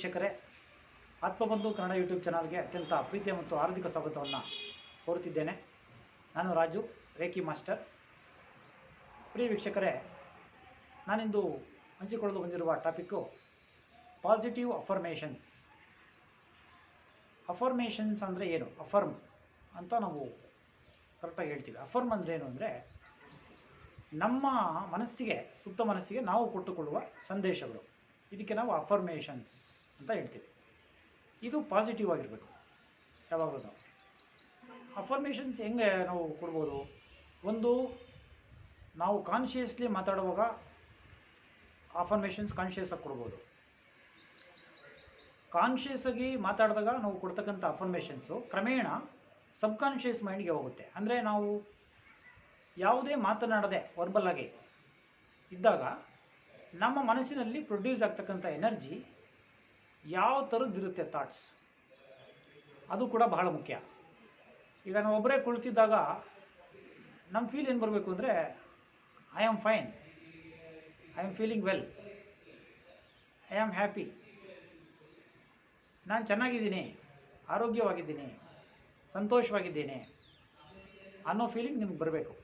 ವೀಕ್ಷಕರೇ, ಆತ್ಮಬಂಧು ಕನ್ನಡ ಯೂಟ್ಯೂಬ್ ಚಾನಲ್ಗೆ ಅತ್ಯಂತ ಪ್ರೀತಿಯ ಮತ್ತು ಹಾರ್ದಿಕ ಸ್ವಾಗತವನ್ನು ಕೋರುತ್ತಿದ್ದೇನೆ. ನಾನು ರಾಜು, ರೇಖಿ ಮಾಸ್ಟರ್. ಪ್ರಿಯ ವೀಕ್ಷಕರೇ, ನಾನಿಂದು ಹಂಚಿಕೊಳ್ಳಲು ಬಂದಿರುವ ಟಾಪಿಕ್ಕು ಪಾಸಿಟಿವ್ ಅಫರ್ಮೇಷನ್ಸ್. ಅಫರ್ಮೇಷನ್ಸ್ ಅಂದರೆ ಏನು? ಅಫರ್ಮ್ ಅಂತ ನಾವು ಕರೆಕ್ಟಾಗಿ ಹೇಳ್ತೀವಿ. ಅಫರ್ಮ್ ಅಂದರೆ ಏನು ಅಂದರೆ ನಮ್ಮ ಮನಸ್ಸಿಗೆ, ಸುಪ್ತ ಮನಸ್ಸಿಗೆ ನಾವು ಕೊಟ್ಟುಕೊಳ್ಳುವ ಸಂದೇಶಗಳು. ಇದಕ್ಕೆ ನಾವು ಅಫರ್ಮೇಷನ್ಸ್ ಅಂತ ಹೇಳ್ತೀವಿ. ಇದು ಪಾಸಿಟಿವ್ ಆಗಿರಬೇಕು. ಯಾವಾಗಲೂ ನಾವು ಅಫರ್ಮೇಷನ್ಸ್ ಹೆಂಗೆ ನಾವು ಕೊಡ್ಬೋದು? ಒಂದು, ನಾವು ಕಾನ್ಷಿಯಸ್ಲಿ ಮಾತಾಡುವಾಗ ಅಫರ್ಮೇಷನ್ಸ್ ಕಾನ್ಷಿಯಸ್ ಆಗಿ ಕೊಡ್ಬೋದು. ಕಾನ್ಷಿಯಸ್ ಆಗಿ ಮಾತಾಡಿದಾಗ ನಾವು ಕೊಡ್ತಕ್ಕಂಥ ಅಫರ್ಮೇಷನ್ಸು ಕ್ರಮೇಣ ಸಬ್ಕಾನ್ಷಿಯಸ್ ಮೈಂಡ್ಗೆ ಹೋಗುತ್ತೆ. ಅಂದರೆ ನಾವು ಯಾವುದೇ ಮಾತನಾಡದೆ ವರ್ಬಲ್ ಆಗಿ ಇದ್ದಾಗ ನಮ್ಮ ಮನಸ್ಸಿನಲ್ಲಿ ಪ್ರೊಡ್ಯೂಸ್ ಆಗ್ತಕ್ಕಂಥ ಎನರ್ಜಿ ಯಾವ ಥರದ್ದಿರುತ್ತೆ, ಥಾಟ್ಸ್, ಅದು ಕೂಡ ಬಹಳ ಮುಖ್ಯ. ಈಗ ನಾವು ಒಬ್ಬರೇ ಕುಳಿತಿದ್ದಾಗ ನಮ್ಮ ಫೀಲ್ ಏನು ಬರಬೇಕು ಅಂದರೆ, I am fine, I am feeling well, I am happy, ನಾನು ಚೆನ್ನಾಗಿದ್ದೀನಿ, ಆರೋಗ್ಯವಾಗಿದ್ದೀನಿ, ಸಂತೋಷವಾಗಿದ್ದೀನಿ ಅನ್ನೋ ಫೀಲಿಂಗ್ ನಿಮ್ಗೆ ಬರಬೇಕು.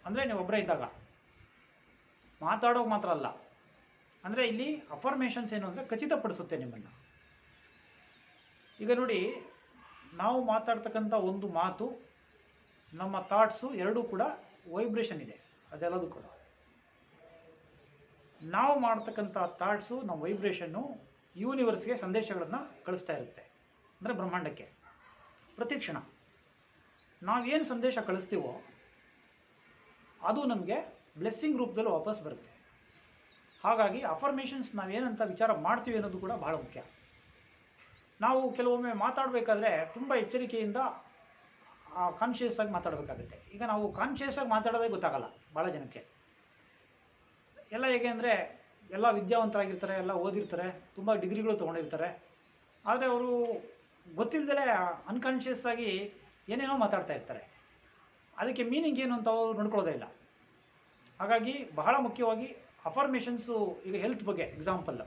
ಅಂದರೆ ನೀವು ಒಬ್ಬರೇ ಇದ್ದಾಗ, ಮಾತಾಡೋಕೆ ಮಾತ್ರ ಅಲ್ಲ. ಅಂದರೆ ಇಲ್ಲಿ ಅಫರ್ಮೇಷನ್ಸ್ ಏನು ಅಂದರೆ ಖಚಿತಪಡಿಸುತ್ತೆ ನಿಮ್ಮನ್ನು. ಈಗ ನೋಡಿ, ನಾವು ಮಾತಾಡ್ತಕ್ಕಂಥ ಒಂದು ಮಾತು, ನಮ್ಮ ಥಾಟ್ಸು ಎರಡೂ ಕೂಡ ವೈಬ್ರೇಷನ್ ಇದೆ. ಅದೆಲ್ಲದೂ ಕೂಡ ನಾವು ಮಾಡ್ತಕ್ಕಂಥ ಥಾಟ್ಸು, ನಮ್ಮ ವೈಬ್ರೇಷನ್ನು ಯೂನಿವರ್ಸ್ಗೆ ಸಂದೇಶಗಳನ್ನು ಕಳಿಸ್ತಾ ಇರುತ್ತೆ. ಅಂದರೆ ಬ್ರಹ್ಮಾಂಡಕ್ಕೆ ಪ್ರತಿಕ್ಷಣ ನಾವೇನು ಸಂದೇಶ ಕಳಿಸ್ತೀವೋ ಅದು ನಮಗೆ ಬ್ಲೆಸ್ಸಿಂಗ್ ರೂಪದಲ್ಲಿ ವಾಪಸ್ ಬರುತ್ತೆ. ಹಾಗಾಗಿ ಅಫರ್ಮೇಷನ್ಸ್ ನಾವೇನಂತ ವಿಚಾರ ಮಾಡ್ತೀವಿ ಅನ್ನೋದು ಕೂಡ ಬಹಳ ಮುಖ್ಯ. ನಾವು ಕೆಲವೊಮ್ಮೆ ಮಾತಾಡಬೇಕಾದ್ರೆ ತುಂಬ ಎಚ್ಚರಿಕೆಯಿಂದ ಕಾನ್ಷಿಯಸ್ ಆಗಿ ಮಾತಾಡಬೇಕಾಗುತ್ತೆ. ಈಗ ನಾವು ಕಾನ್ಷಿಯಸ್ ಆಗಿ ಮಾತಾಡೋದೇ ಗೊತ್ತಾಗಲ್ಲ ಭಾಳ ಜನಕ್ಕೆ. ಎಲ್ಲ ಹೇಗೆ ಅಂದರೆ, ಎಲ್ಲ ವಿದ್ಯಾವಂತರಾಗಿರ್ತಾರೆ, ಎಲ್ಲ ಓದಿರ್ತಾರೆ, ತುಂಬ ಡಿಗ್ರಿಗಳು ತೊಗೊಂಡಿರ್ತಾರೆ. ಆದರೆ ಅವರು ಗೊತ್ತಿಲ್ಲದೆ ಅನ್ಕಾನ್ಷಿಯಸ್ ಆಗಿ ಏನೇನೋ ಮಾತಾಡ್ತಾ ಇರ್ತಾರೆ. ಅದಕ್ಕೆ ಮೀನಿಂಗ್ ಏನು ಅಂತ ಅವರು ನೋಡ್ಕೊಳ್ಳೋದೇ ಇಲ್ಲ. ಹಾಗಾಗಿ ಬಹಳ ಮುಖ್ಯವಾಗಿ ಅಫರ್ಮೇಷನ್ಸು, ಈಗ ಹೆಲ್ತ್ ಬಗ್ಗೆ ಎಕ್ಸಾಂಪಲ್,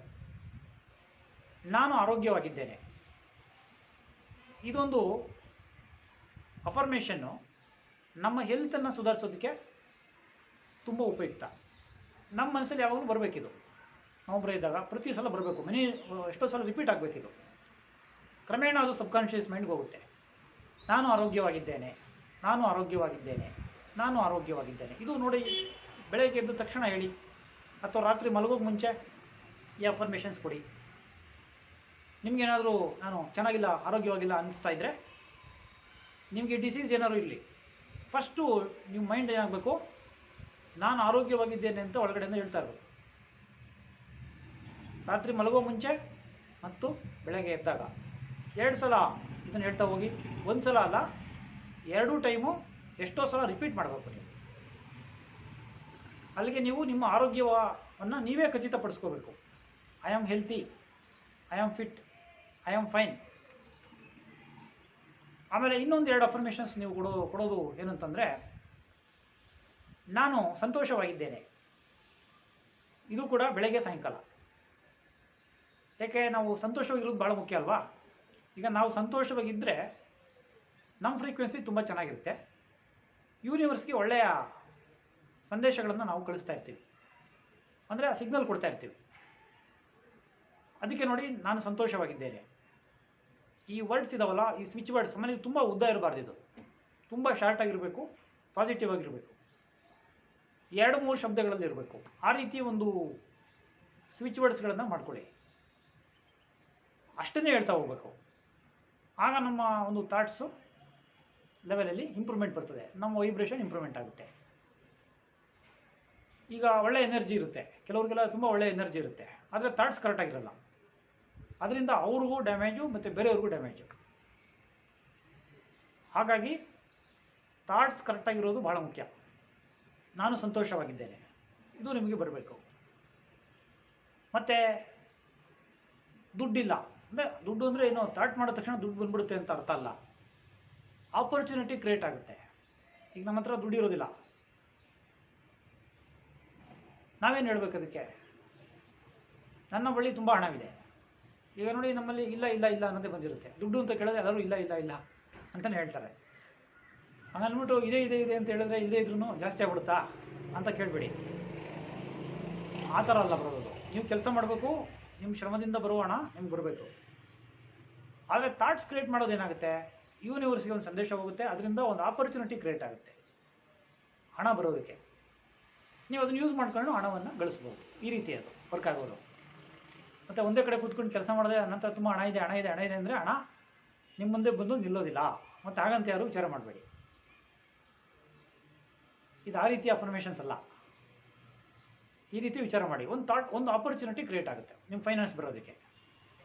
ನಾನು ಆರೋಗ್ಯವಾಗಿದ್ದೇನೆ, ಇದೊಂದು ಅಫರ್ಮೇಷನ್ನು ನಮ್ಮ ಹೆಲ್ತನ್ನು ಸುಧಾರಿಸೋದಕ್ಕೆ ತುಂಬ ಉಪಯುಕ್ತ. ನಮ್ಮ ಮನಸ್ಸಲ್ಲಿ ಯಾವಾಗಲೂ ಬರಬೇಕಿದು. ನಾವೊಬ್ಬರೇ ಇದ್ದಾಗ ಪ್ರತಿ ಸಲ ಬರಬೇಕು, ಎಷ್ಟೋ ಸಲ ರಿಪೀಟ್ ಆಗಬೇಕಿದು. ಕ್ರಮೇಣ ಅದು ಸಬ್ಕಾನ್ಷಿಯಸ್ ಮೈಂಡ್ಗೆ ಹೋಗುತ್ತೆ. ನಾನು ಆರೋಗ್ಯವಾಗಿದ್ದೇನೆ, ನಾನು ಆರೋಗ್ಯವಾಗಿದ್ದೇನೆ, ನಾನು ಆರೋಗ್ಯವಾಗಿದ್ದೇನೆ. ಇದು ನೋಡಿ, ಬೆಳಗ್ಗೆ ಎದ್ದ ತಕ್ಷಣ ಹೇಳಿ, ಅಥವಾ ರಾತ್ರಿ ಮಲಗೋಕ್ಕೆ ಮುಂಚೆ ಈ ಅಫರ್ಮೇಷನ್ಸ್ ಕೊಡಿ. ನಿಮಗೇನಾದರೂ ನಾನು ಚೆನ್ನಾಗಿಲ್ಲ, ಆರೋಗ್ಯವಾಗಿಲ್ಲ ಅನ್ನಿಸ್ತಾ ಇದ್ದರೆ, ನಿಮಗೆ ಡಿಸೀಸ್ ಏನಾದರೂ ಇರಲಿ, ಫಸ್ಟು ನಿಮ್ಮ ಮೈಂಡ್ ಏನಾಗಬೇಕು, ನಾನು ಆರೋಗ್ಯವಾಗಿದ್ದೇನೆ ಅಂತ ಒಳಗಡೆಯಿಂದ ಹೇಳ್ತಾ ಇರಬೇಕು. ರಾತ್ರಿ ಮಲಗೋ ಮುಂಚೆ ಮತ್ತು ಬೆಳಗ್ಗೆ ಎದ್ದಾಗ 2 ಸಲ ಇದನ್ನು ಹೇಳ್ತಾ ಹೋಗಿ. ಒಂದು ಸಲ ಅಲ್ಲ, 2 ಟೈಮು ಎಷ್ಟೋ ಸಲ ರಿಪೀಟ್ ಮಾಡಬೇಕು ನೀವು. ಅಲ್ಲಿಗೆ ನೀವು ನಿಮ್ಮ ಆರೋಗ್ಯವನ್ನು ನೀವೇ ಖಚಿತಪಡಿಸ್ಕೋಬೇಕು. I am healthy, I am fit, I am fine. ಆಮೇಲೆ ಇನ್ನೊಂದು 2 ಅಫರ್ಮೇಷನ್ಸ್ ನೀವು ಕೊಡೋದು ಏನಂತಂದರೆ, ನಾನು ಸಂತೋಷವಾಗಿದ್ದೇನೆ. ಇದು ಕೂಡ ಬೆಳಗ್ಗೆ ಸಾಯಂಕಾಲ. ಯಾಕೆ, ನಾವು ಸಂತೋಷವಾಗಿರೋದು ಭಾಳ ಮುಖ್ಯ ಅಲ್ವಾ? ಈಗ ನಾವು ಸಂತೋಷವಾಗಿದ್ದರೆ ನಮ್ಮ ಫ್ರೀಕ್ವೆನ್ಸಿ ತುಂಬ ಚೆನ್ನಾಗಿರುತ್ತೆ. ಯೂನಿವರ್ಸ್ಗೆ ಒಳ್ಳೆಯ ಸಂದೇಶಗಳನ್ನು ನಾವು ಕಳಿಸ್ತಾ ಇರ್ತೀವಿ, ಅಂದರೆ ಸಿಗ್ನಲ್ ಕೊಡ್ತಾ ಇರ್ತೀವಿ. ಅದಕ್ಕೆ ನೋಡಿ, ನಾನು ಸಂತೋಷವಾಗಿದ್ದೇನೆ, ಈ ವರ್ಡ್ಸ್ ಇದಾವಲ್ಲ, ಈ ಸ್ವಿಚ್ ವರ್ಡ್ಸ್ ಮನೆಗೆ ತುಂಬ ಉದ್ದ ಇರಬಾರ್ದು. ಇದು ತುಂಬ ಶಾರ್ಟ್ ಆಗಿರಬೇಕು, ಪಾಸಿಟಿವ್ ಆಗಿರಬೇಕು, 2-3 ಶಬ್ದಗಳಲ್ಲಿ ಇರಬೇಕು. ಆ ರೀತಿ ಒಂದು ಸ್ವಿಚ್ ವರ್ಡ್ಸ್ಗಳನ್ನು ಮಾಡ್ಕೊಳ್ಳಿ. ಅಷ್ಟನ್ನೇ ಹೇಳ್ತಾ ಹೋಗಬೇಕು. ಆಗ ನಮ್ಮ ಒಂದು ಥಾಟ್ಸು ಲೆವೆಲಲ್ಲಿ ಇಂಪ್ರೂವ್ಮೆಂಟ್ ಬರ್ತದೆ, ನಮ್ಮ ವೈಬ್ರೇಷನ್ ಇಂಪ್ರೂವ್ಮೆಂಟ್ ಆಗುತ್ತೆ. ಈಗ ಒಳ್ಳೆ ಎನರ್ಜಿ ಇರುತ್ತೆ, ಕೆಲವ್ರಿಗೆಲ್ಲ ತುಂಬ ಒಳ್ಳೆ ಎನರ್ಜಿ ಇರುತ್ತೆ, ಆದರೆ ಥಾಟ್ಸ್ ಕರೆಕ್ಟಾಗಿರಲ್ಲ. ಅದರಿಂದ ಅವ್ರಿಗೂ ಡ್ಯಾಮೇಜು ಮತ್ತು ಬೇರೆಯವ್ರಿಗೂ ಡ್ಯಾಮೇಜು. ಹಾಗಾಗಿ ಥಾಟ್ಸ್ ಕರೆಕ್ಟಾಗಿರೋದು ಭಾಳ ಮುಖ್ಯ. ನಾನು ಸಂತೋಷವಾಗಿದ್ದೇನೆ, ಇದು ನಿಮಗೆ ಬರಬೇಕು. ಮತ್ತು ದುಡ್ಡಿಲ್ಲ ಅಂದರೆ, ದುಡ್ಡು ಅಂದರೆ ಏನು, ಥಾಟ್ ಮಾಡಿದ ತಕ್ಷಣ ದುಡ್ಡು ಬಂದ್ಬಿಡುತ್ತೆ ಅಂತ ಅರ್ಥ ಅಲ್ಲ. ಆಪರ್ಚುನಿಟಿ ಕ್ರಿಯೇಟ್ ಆಗುತ್ತೆ. ಈಗ ನಮ್ಮ ಹತ್ರ ದುಡ್ಡು ಇರೋದಿಲ್ಲ, ನಾವೇನು ಹೇಳಬೇಕು ಅದಕ್ಕೆ? ನನ್ನ ಬಳಿ ತುಂಬ ಹಣವಿದೆ, ಈಗ ನೋಡಿ ನಮ್ಮಲ್ಲಿ ಇಲ್ಲ ಇಲ್ಲ ಇಲ್ಲ ಅನ್ನೋದೇ ಬಂದಿರುತ್ತೆ. ದುಡ್ಡು ಅಂತ ಕೇಳಿದ್ರೆ ಎಲ್ಲರೂ ಇಲ್ಲ ಇಲ್ಲ ಇಲ್ಲ ಅಂತಲೇ ಹೇಳ್ತಾರೆ. ಹಂಗನ್ಬಿಟ್ಟು ಇದೆ ಇದೆ ಇದೆ ಅಂತ ಹೇಳಿದ್ರೆ ಇಲ್ಲೇ ಇದ್ರೂ ಜಾಸ್ತಿ ಆಗ್ಬಿಡುತ್ತಾ ಅಂತ ಕೇಳಬೇಡಿ. ಆ ಥರ ಅಲ್ಲ ಬರೋದು. ನೀವು ಕೆಲಸ ಮಾಡಬೇಕು, ನಿಮ್ಮ ಶ್ರಮದಿಂದ ಬರುವ ಹಣ ನಿಮ್ಗೆ ಬರಬೇಕು. ಆದರೆ ಥಾಟ್ಸ್ ಕ್ರಿಯೇಟ್ ಮಾಡೋದೇನಾಗುತ್ತೆ, ಯೂನಿವರ್ಸ್ಗೆ ಒಂದು ಸಂದೇಶ ಹೋಗುತ್ತೆ, ಅದರಿಂದ ಒಂದು ಆಪರ್ಚುನಿಟಿ ಕ್ರಿಯೇಟ್ ಆಗುತ್ತೆ ಹಣ ಬರೋದಕ್ಕೆ. ನೀವು ಅದನ್ನು ಯೂಸ್ ಮಾಡ್ಕೊಂಡು ಹಣವನ್ನು ಗಳಿಸ್ಬೋದು. ಈ ರೀತಿ ಅದು ವರ್ಕ್ ಆಗೋದು. ಮತ್ತು ಒಂದೇ ಕಡೆ ಕೂತ್ಕೊಂಡು ಕೆಲಸ ಮಾಡಿದ್ರೆ ನಂತರ ತುಂಬ ಹಣ ಇದೆ ಹಣ ಇದೆ ಹಣ ಇದೆ ಅಂದರೆ ಹಣ ನಿಮ್ಮ ಮುಂದೆ ಬಂದು ನಿಲ್ಲೋದಿಲ್ಲ. ಮತ್ತು ಹಾಗಂತ ಯಾರು ವಿಚಾರ ಮಾಡಬೇಡಿ. ಇದು ಆ ರೀತಿ ಅಫರ್ಮೇಷನ್ಸ್ ಅಲ್ಲ. ಈ ರೀತಿ ವಿಚಾರ ಮಾಡಿ. ಒಂದು ಆಪರ್ಚುನಿಟಿ ಕ್ರಿಯೇಟ್ ಆಗುತ್ತೆ ನಿಮ್ಮ ಫೈನಾನ್ಸ್ ಬರೋದಕ್ಕೆ.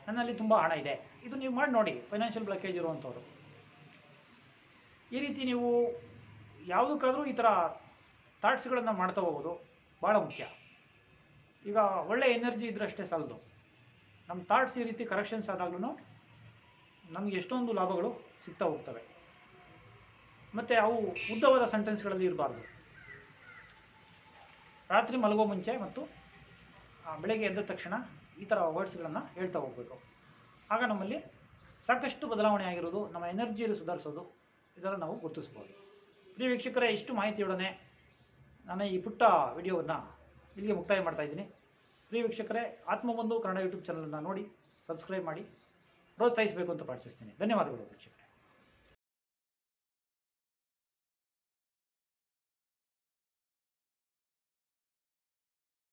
ನನ್ನಲ್ಲಿ ತುಂಬ ಹಣ ಇದೆ, ಇದು ನೀವು ಮಾಡಿ ನೋಡಿ. ಫೈನಾನ್ಷಿಯಲ್ ಬ್ಲಾಕೇಜ್ ಇರುವಂಥವ್ರು ಈ ರೀತಿ ನೀವು ಯಾವುದಕ್ಕಾದರೂ ಈ ಥರ ಥಾಟ್ಸ್ಗಳನ್ನು ಮಾಡ್ತಾ ಹೋಗೋದು ಭಾಳ ಮುಖ್ಯ. ಈಗ ಒಳ್ಳೆ ಎನರ್ಜಿ ಇದ್ರಷ್ಟೇ ಸಾಲದು. ನಮ್ಮ ಥಾಟ್ಸ್ ಈ ರೀತಿ ಕರೆಕ್ಷನ್ಸ್ ಆದಾಗ್ಲೂ ನಮಗೆ ಎಷ್ಟೊಂದು ಲಾಭಗಳು ಸಿಗ್ತಾ ಹೋಗ್ತವೆ. ಮತ್ತು ಅವು ಉದ್ದವಾದ ಸೆಂಟೆನ್ಸ್ಗಳಲ್ಲಿ ಇರಬಾರ್ದು. ರಾತ್ರಿ ಮಲಗೋ ಮುಂಚೆ ಮತ್ತು ಬೆಳಗ್ಗೆ ಎದ್ದ ತಕ್ಷಣ ಈ ಥರ ವರ್ಡ್ಸ್ಗಳನ್ನು ಹೇಳ್ತಾ ಹೋಗಬೇಕು. ಆಗ ನಮ್ಮಲ್ಲಿ ಸಾಕಷ್ಟು ಬದಲಾವಣೆ ಆಗಿರೋದು, ನಮ್ಮ ಎನರ್ಜಿಯಲ್ಲಿ ಸುಧಾರಿಸೋದು, ಇದನ್ನು ನಾವು ಗುರುತಿಸ್ಬೋದು. ಪ್ರಿಯ ವೀಕ್ಷಕರೇ, ಇಷ್ಟು ಮಾಹಿತಿಯೊಡನೆ ನಾನು ಈ ಪುಟ್ಟ ವಿಡಿಯೋವನ್ನು ಇಲ್ಲಿಗೆ ಮುಕ್ತಾಯ ಮಾಡ್ತಾಯಿದ್ದೀನಿ. ಪ್ರಿಯ ವೀಕ್ಷಕರೇ, ಆತ್ಮಬಂಧು ಕನ್ನಡ ಯೂಟ್ಯೂಬ್ ಚಾನಲನ್ನು ನೋಡಿ ಸಬ್ಸ್ಕ್ರೈಬ್ ಮಾಡಿ ಪ್ರೋತ್ಸಾಹಿಸಬೇಕು ಅಂತ ಪ್ರಾರ್ಥಿಸ್ತೀನಿ. ಧನ್ಯವಾದಗಳು ವೀಕ್ಷಕರೇ.